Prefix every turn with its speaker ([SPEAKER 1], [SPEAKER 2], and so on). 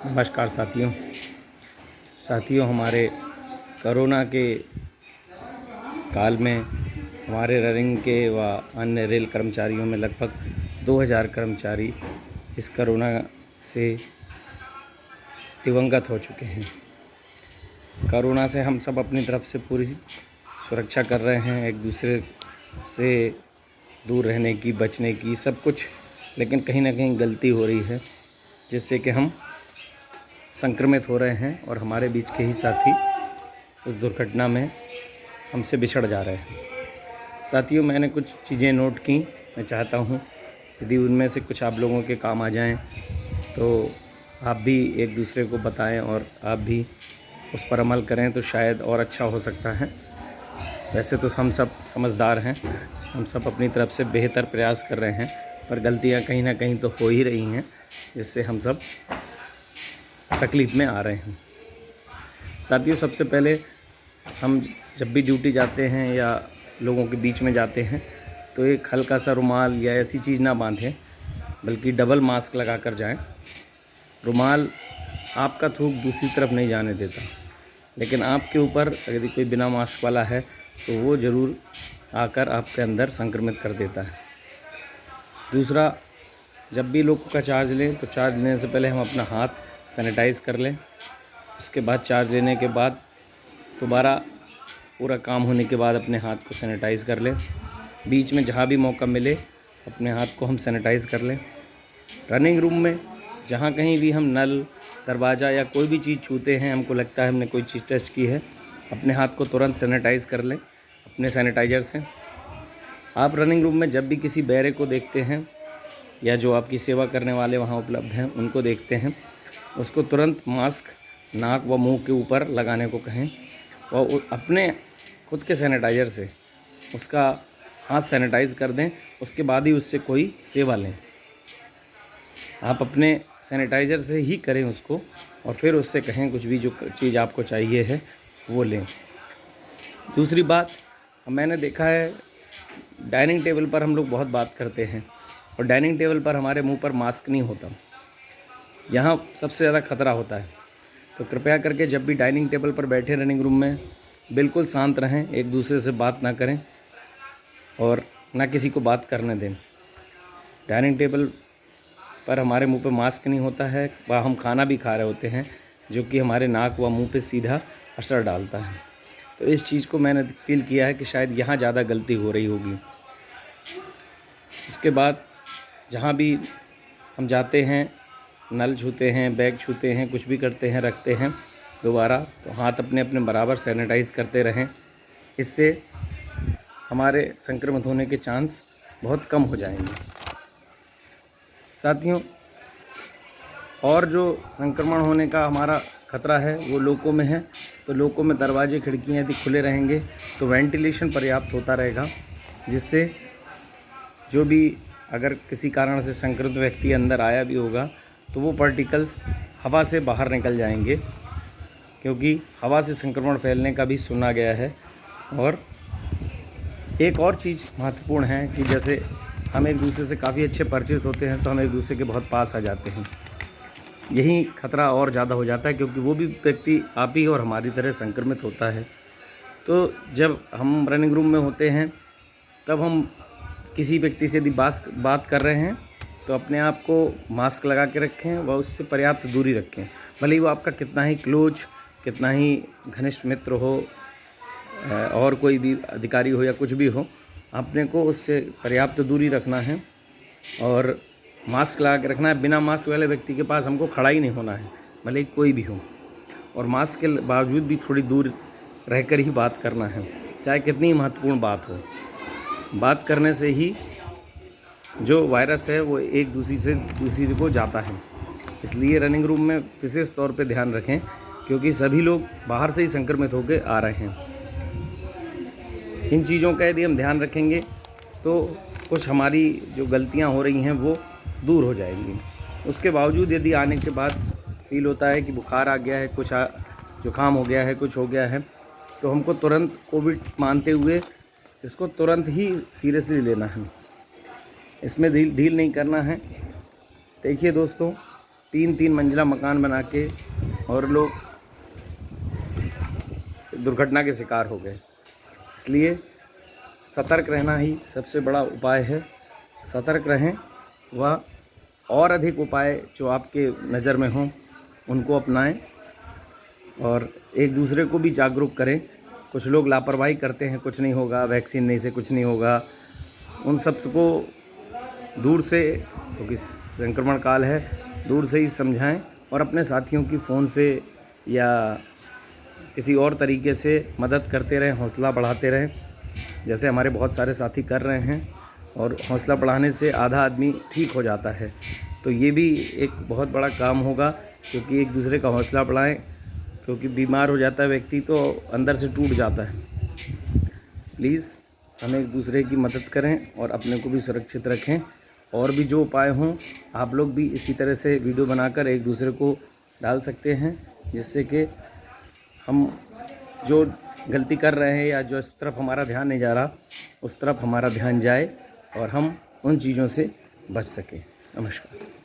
[SPEAKER 1] नमस्कार साथियों, हमारे कोरोना के काल में हमारे रनिंग के व अन्य रेल कर्मचारियों में लगभग 2000 कर्मचारी इस कोरोना से दिवंगत हो चुके हैं। कोरोना से हम सब अपनी तरफ से पूरी सुरक्षा कर रहे हैं, एक दूसरे से दूर रहने की, बचने की, सब कुछ, लेकिन कहीं ना कहीं गलती हो रही है जिससे कि हम संक्रमित हो रहे हैं और हमारे बीच के ही साथी उस दुर्घटना में हमसे बिछड़ जा रहे हैं। साथियों, मैंने कुछ चीज़ें नोट की, मैं चाहता हूँ यदि उनमें से कुछ आप लोगों के काम आ जाएं तो आप भी एक दूसरे को बताएं और आप भी उस पर अमल करें तो शायद और अच्छा हो सकता है। वैसे तो हम सब समझदार हैं, हम सब अपनी तरफ से बेहतर प्रयास कर रहे हैं, पर गलतियां कहीं ना कहीं तो हो ही रही हैं जिससे हम सब तकलीफ़ में आ रहे हैं। साथियों, सबसे पहले हम जब भी ड्यूटी जाते हैं या लोगों के बीच में जाते हैं तो एक हल्का सा रुमाल या ऐसी चीज़ ना बांधें, बल्कि डबल मास्क लगा कर जाएं। रुमाल आपका थूक दूसरी तरफ नहीं जाने देता, लेकिन आपके ऊपर यदि कोई बिना मास्क वाला है तो वो ज़रूर आकर आपके अंदर संक्रमित कर देता है। दूसरा, जब भी लोग का चार्ज लें तो चार्ज लेने से पहले हम अपना हाथ सैनिटाइज़ कर लें। उसके बाद चार्ज लेने के बाद दोबारा पूरा काम होने के बाद अपने हाथ को सैनिटाइज़ कर लें। बीच में जहाँ भी मौका मिले अपने हाथ को हम सैनिटाइज़ कर लें। रनिंग रूम में जहाँ कहीं भी हम नल, दरवाज़ा या कोई भी चीज़ छूते हैं, हमको लगता है हमने कोई चीज़ टच की है, अपने हाथ को तुरंत सैनिटाइज़ कर लें अपने सैनिटाइज़र से। आप रनिंग रूम में जब भी किसी बैरे को देखते हैं या जो आपकी सेवा करने वाले वहाँ उपलब्ध हैं उनको देखते हैं, उसको तुरंत मास्क नाक व मुंह के ऊपर लगाने को कहें और अपने खुद के सैनिटाइज़र से उसका हाथ सैनिटाइज़ कर दें। उसके बाद ही उससे कोई सेवा लें। आप अपने सैनिटाइज़र से ही करें उसको और फिर उससे कहें कुछ भी जो चीज़ आपको चाहिए है वो लें। दूसरी बात, मैंने देखा है डाइनिंग टेबल पर हम लोग बहुत बात करते हैं और डाइनिंग टेबल पर हमारे मुंह पर मास्क नहीं होता, यहाँ सबसे ज़्यादा खतरा होता है। तो कृपया करके जब भी डाइनिंग टेबल पर बैठे रनिंग रूम में बिल्कुल शांत रहें, एक दूसरे से बात ना करें और ना किसी को बात करने दें। डाइनिंग टेबल पर हमारे मुंह पे मास्क नहीं होता है, वहाँ हम खाना भी खा रहे होते हैं जो कि हमारे नाक व मुंह पे सीधा असर डालता है। तो इस चीज़ को मैंने फील किया है कि शायद यहाँ ज़्यादा गलती हो रही होगी। उसके बाद जहाँ भी हम जाते हैं, नल छूते हैं, बैग छूते हैं, कुछ भी करते हैं, रखते हैं दोबारा, तो हाथ अपने अपने बराबर सैनिटाइज़ करते रहें। इससे हमारे संक्रमित होने के चांस बहुत कम हो जाएंगे। साथियों, और जो संक्रमण होने का हमारा खतरा है वो लोगों में है, तो लोगों में दरवाजे खिड़कियाँ यदि खुले रहेंगे तो वेंटिलेशन पर्याप्त होता रहेगा, जिससे जो भी अगर किसी कारण से संक्रमित व्यक्ति अंदर आया भी होगा तो वो पार्टिकल्स हवा से बाहर निकल जाएंगे, क्योंकि हवा से संक्रमण फैलने का भी सुना गया है। और एक और चीज़ महत्वपूर्ण है कि जैसे हम एक दूसरे से काफ़ी अच्छे परिचित होते हैं तो हम एक दूसरे के बहुत पास आ जाते हैं, यही खतरा और ज़्यादा हो जाता है, क्योंकि वो भी व्यक्ति आप ही और हमारी तरह संक्रमित होता है। तो जब हम रनिंग रूम में होते हैं तब हम किसी व्यक्ति से यदि बात कर रहे हैं तो अपने आप को मास्क लगा के रखें व उससे पर्याप्त दूरी रखें। भले ही वो आपका कितना ही क्लोज, कितना ही घनिष्ठ मित्र हो और कोई भी अधिकारी हो या कुछ भी हो, अपने को उससे पर्याप्त दूरी रखना है और मास्क लगा के रखना है। बिना मास्क वाले व्यक्ति के पास हमको खड़ा ही नहीं होना है, भले ही कोई भी हो, और मास्क के बावजूद भी थोड़ी दूर रहकर ही बात करना है, चाहे कितनी महत्वपूर्ण बात हो। बात करने से ही जो वायरस है वो एक दूसरी को जाता है। इसलिए रनिंग रूम में विशेष तौर पे ध्यान रखें, क्योंकि सभी लोग बाहर से ही संक्रमित होकर आ रहे हैं। इन चीज़ों का यदि हम ध्यान रखेंगे तो कुछ हमारी जो गलतियां हो रही हैं वो दूर हो जाएंगी। उसके बावजूद यदि आने के बाद फील होता है कि बुखार आ गया है, कुछ जुकाम हो गया है, कुछ हो गया है, तो हमको तुरंत कोविड मानते हुए इसको तुरंत ही सीरियसली लेना है, इसमें ढील नहीं करना है। देखिए दोस्तों, 3-3 मंजिला मकान बना के और लोग दुर्घटना के शिकार हो गए। इसलिए सतर्क रहना ही सबसे बड़ा उपाय है। सतर्क रहें व और अधिक उपाय जो आपके नज़र में हों उनको अपनाएं और एक दूसरे को भी जागरूक करें। कुछ लोग लापरवाही करते हैं, कुछ नहीं होगा, वैक्सीन नहीं से कुछ नहीं होगा। उन सब को दूर से, क्योंकि संक्रमण काल है, दूर से ही समझाएं और अपने साथियों की फ़ोन से या किसी और तरीके से मदद करते रहें, हौसला बढ़ाते रहें, जैसे हमारे बहुत सारे साथी कर रहे हैं। और हौसला बढ़ाने से आधा आदमी ठीक हो जाता है। तो ये भी एक बहुत बड़ा काम होगा, क्योंकि एक दूसरे का हौसला बढ़ाएं, क्योंकि बीमार हो जाता है व्यक्ति तो अंदर से टूट जाता है। प्लीज़ हम एक दूसरे की मदद करें और अपने को भी सुरक्षित रखें। और भी जो उपाय हों आप लोग भी इसी तरह से वीडियो बनाकर एक दूसरे को डाल सकते हैं, जिससे कि हम जो गलती कर रहे हैं या जो इस तरफ हमारा ध्यान नहीं जा रहा उस तरफ हमारा ध्यान जाए और हम उन चीज़ों से बच सकें। नमस्कार।